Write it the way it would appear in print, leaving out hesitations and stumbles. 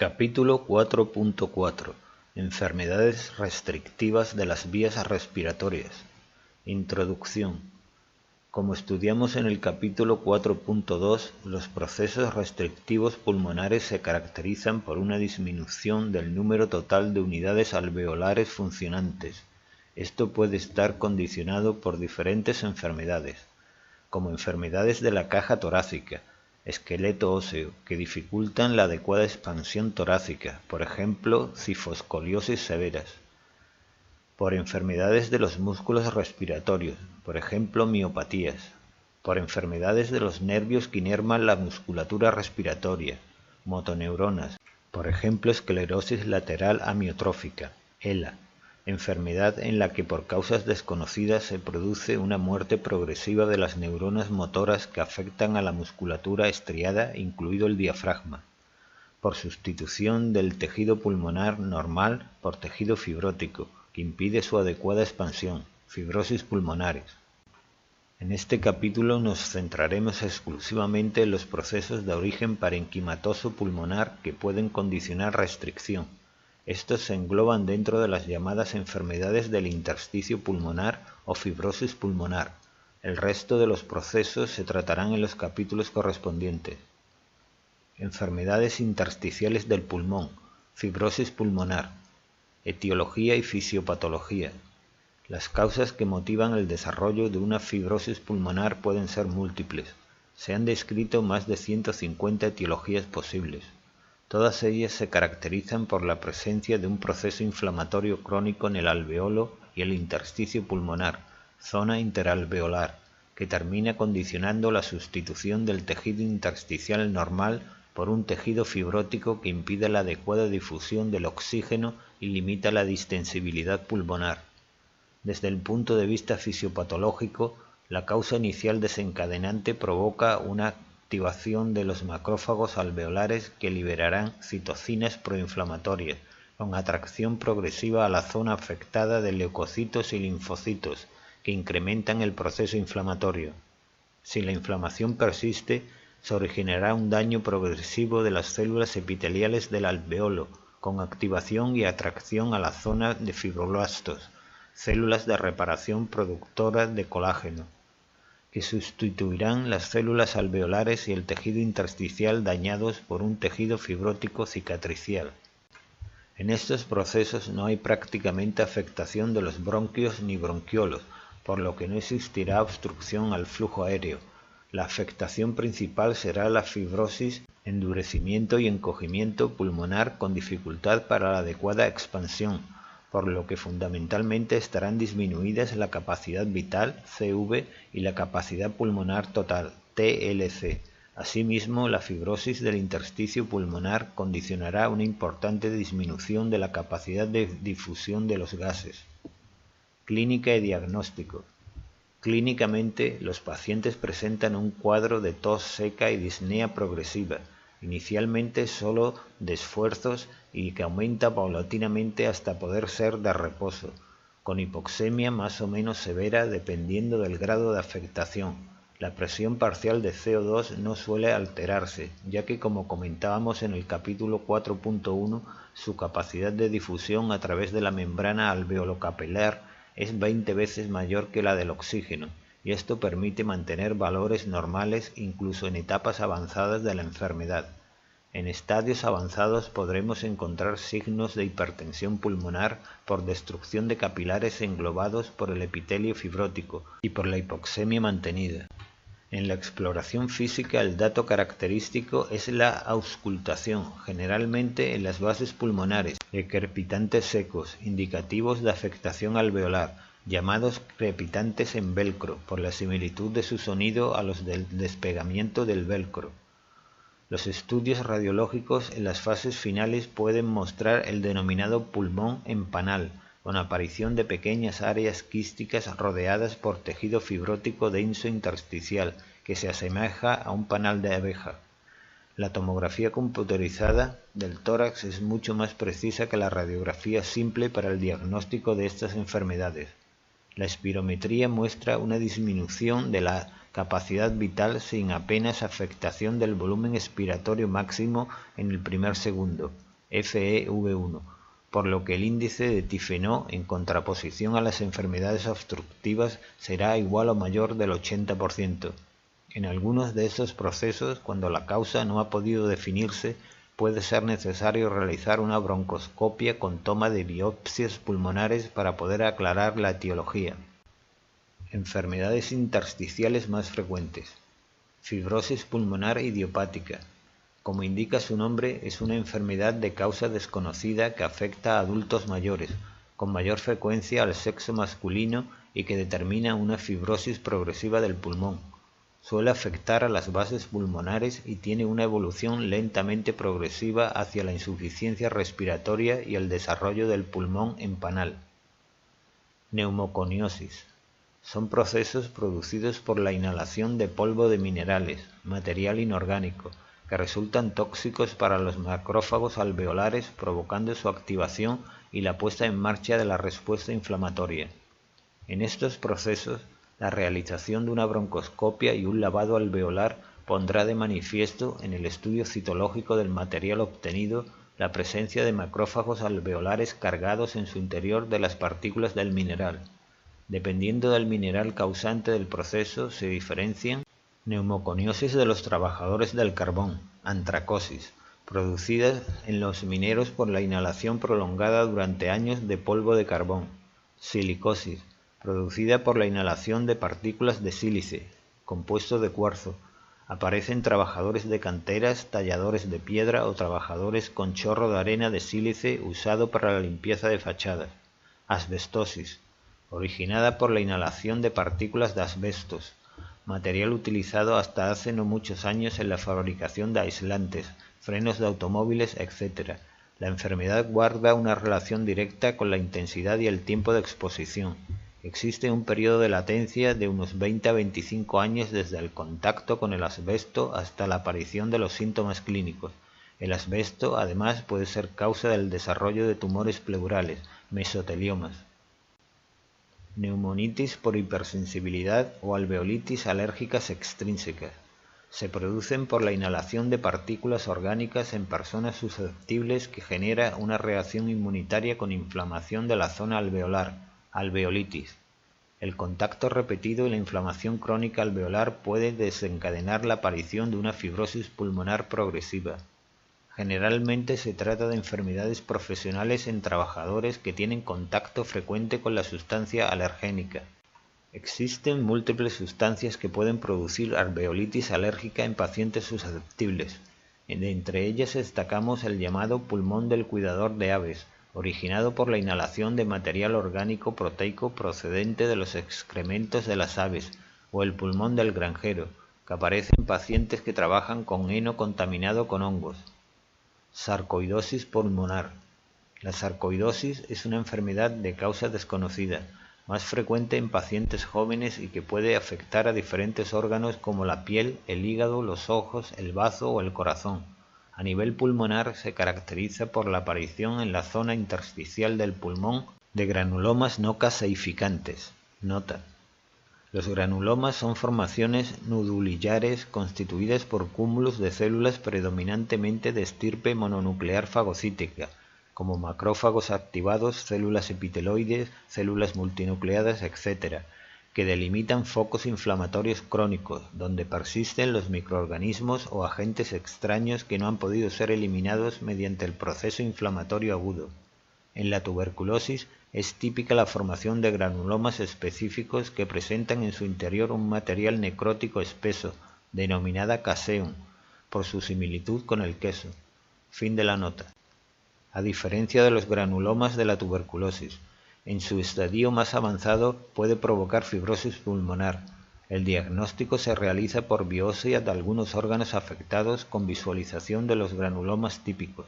Capítulo 4.4 Enfermedades restrictivas de las vías respiratorias. Introducción. Como estudiamos en el capítulo 4.2, los procesos restrictivos pulmonares se caracterizan por una disminución del número total de unidades alveolares funcionantes. Esto puede estar condicionado por diferentes enfermedades, como enfermedades de la caja torácica, esqueleto óseo, que dificultan la adecuada expansión torácica, por ejemplo, cifoscoliosis severas; por enfermedades de los músculos respiratorios, por ejemplo, miopatías; por enfermedades de los nervios que inervan la musculatura respiratoria, motoneuronas, por ejemplo, esclerosis lateral amiotrófica, ELA, enfermedad en la que por causas desconocidas se produce una muerte progresiva de las neuronas motoras que afectan a la musculatura estriada, incluido el diafragma; por sustitución del tejido pulmonar normal por tejido fibrótico, que impide su adecuada expansión, fibrosis pulmonares. En este capítulo nos centraremos exclusivamente en los procesos de origen parenquimatoso pulmonar que pueden condicionar restricción. Estos se engloban dentro de las llamadas enfermedades del intersticio pulmonar o fibrosis pulmonar. El resto de los procesos se tratarán en los capítulos correspondientes. Enfermedades intersticiales del pulmón, fibrosis pulmonar, etiología y fisiopatología. Las causas que motivan el desarrollo de una fibrosis pulmonar pueden ser múltiples. Se han descrito más de 150 etiologías posibles. Todas ellas se caracterizan por la presencia de un proceso inflamatorio crónico en el alveolo y el intersticio pulmonar, zona interalveolar, que termina condicionando la sustitución del tejido intersticial normal por un tejido fibrótico que impide la adecuada difusión del oxígeno y limita la distensibilidad pulmonar. Desde el punto de vista fisiopatológico, la causa inicial desencadenante provoca una activación de los macrófagos alveolares que liberarán citocinas proinflamatorias, con atracción progresiva a la zona afectada de leucocitos y linfocitos, que incrementan el proceso inflamatorio. Si la inflamación persiste, se originará un daño progresivo de las células epiteliales del alveolo, con activación y atracción a la zona de fibroblastos, células de reparación productoras de colágeno, que sustituirán las células alveolares y el tejido intersticial dañados por un tejido fibrótico cicatricial. En estos procesos no hay prácticamente afectación de los bronquios ni bronquiolos, por lo que no existirá obstrucción al flujo aéreo. La afectación principal será la fibrosis, endurecimiento y encogimiento pulmonar con dificultad para la adecuada expansión, por lo que fundamentalmente estarán disminuidas la capacidad vital, CV, y la capacidad pulmonar total, TLC. Asimismo, la fibrosis del intersticio pulmonar condicionará una importante disminución de la capacidad de difusión de los gases. Clínica y diagnóstico. Clínicamente, los pacientes presentan un cuadro de tos seca y disnea progresiva, inicialmente solo de esfuerzos y que aumenta paulatinamente hasta poder ser de reposo, con hipoxemia más o menos severa dependiendo del grado de afectación. La presión parcial de CO2 no suele alterarse, ya que, como comentábamos en el capítulo 4.1, su capacidad de difusión a través de la membrana alveolocapilar es 20 veces mayor que la del oxígeno, y esto permite mantener valores normales incluso en etapas avanzadas de la enfermedad. En estadios avanzados podremos encontrar signos de hipertensión pulmonar por destrucción de capilares englobados por el epitelio fibrótico y por la hipoxemia mantenida. En la exploración física, el dato característico es la auscultación, generalmente en las bases pulmonares, de crepitantes secos, indicativos de afectación alveolar, llamados crepitantes en velcro, por la similitud de su sonido a los del despegamiento del velcro. Los estudios radiológicos en las fases finales pueden mostrar el denominado pulmón empanal, con aparición de pequeñas áreas quísticas rodeadas por tejido fibrótico denso intersticial, que se asemeja a un panal de abeja. La tomografía computerizada del tórax es mucho más precisa que la radiografía simple para el diagnóstico de estas enfermedades. La espirometría muestra una disminución de la capacidad vital sin apenas afectación del volumen expiratorio máximo en el primer segundo. FEV1, por lo que el índice de tifenó en contraposición a las enfermedades obstructivas será igual o mayor del 80%. En algunos de estos procesos, cuando la causa no ha podido definirse, puede ser necesario realizar una broncoscopia con toma de biopsias pulmonares para poder aclarar la etiología. Enfermedades intersticiales más frecuentes. Fibrosis pulmonar idiopática. Como indica su nombre, es una enfermedad de causa desconocida que afecta a adultos mayores, con mayor frecuencia al sexo masculino y que determina una fibrosis progresiva del pulmón. Suele afectar a las bases pulmonares y tiene una evolución lentamente progresiva hacia la insuficiencia respiratoria y el desarrollo del pulmón empanal. Neumoconiosis. Son procesos producidos por la inhalación de polvo de minerales, material inorgánico, que resultan tóxicos para los macrófagos alveolares, provocando su activación y la puesta en marcha de la respuesta inflamatoria. En estos procesos, la realización de una broncoscopia y un lavado alveolar pondrá de manifiesto, en el estudio citológico del material obtenido, la presencia de macrófagos alveolares cargados en su interior de las partículas del mineral. Dependiendo del mineral causante del proceso, se diferencian neumoconiosis de los trabajadores del carbón, antracosis, producidas en los mineros por la inhalación prolongada durante años de polvo de carbón, silicosis, producida por la inhalación de partículas de sílice, compuesto de cuarzo. Aparecen trabajadores de canteras, talladores de piedra o trabajadores con chorro de arena de sílice usado para la limpieza de fachadas. Asbestosis, originada por la inhalación de partículas de asbestos, material utilizado hasta hace no muchos años en la fabricación de aislantes, frenos de automóviles, etc. La enfermedad guarda una relación directa con la intensidad y el tiempo de exposición. Existe un periodo de latencia de unos 20 a 25 años desde el contacto con el asbesto hasta la aparición de los síntomas clínicos. El asbesto, además, puede ser causa del desarrollo de tumores pleurales, mesoteliomas. Neumonitis por hipersensibilidad o alveolitis alérgicas extrínsecas. Se producen por la inhalación de partículas orgánicas en personas susceptibles que genera una reacción inmunitaria con inflamación de la zona alveolar, alveolitis. El contacto repetido y la inflamación crónica alveolar puede desencadenar la aparición de una fibrosis pulmonar progresiva. Generalmente se trata de enfermedades profesionales en trabajadores que tienen contacto frecuente con la sustancia alergénica. Existen múltiples sustancias que pueden producir alveolitis alérgica en pacientes susceptibles. Entre ellas destacamos el llamado pulmón del cuidador de aves, originado por la inhalación de material orgánico proteico procedente de los excrementos de las aves, o el pulmón del granjero, que aparece en pacientes que trabajan con heno contaminado con hongos. Sarcoidosis pulmonar. La sarcoidosis es una enfermedad de causa desconocida, más frecuente en pacientes jóvenes y que puede afectar a diferentes órganos como la piel, el hígado, los ojos, el bazo o el corazón. A nivel pulmonar se caracteriza por la aparición en la zona intersticial del pulmón de granulomas no caseificantes. Nota: los granulomas son formaciones nudulillares constituidas por cúmulos de células predominantemente de estirpe mononuclear fagocítica, como macrófagos activados, células epiteloides, células multinucleadas, etc., que delimitan focos inflamatorios crónicos, donde persisten los microorganismos o agentes extraños que no han podido ser eliminados mediante el proceso inflamatorio agudo. En la tuberculosis es típica la formación de granulomas específicos que presentan en su interior un material necrótico espeso, denominada caseum, por su similitud con el queso. Fin de la nota. A diferencia de los granulomas de la tuberculosis, en su estadio más avanzado puede provocar fibrosis pulmonar. El diagnóstico se realiza por biopsia de algunos órganos afectados con visualización de los granulomas típicos.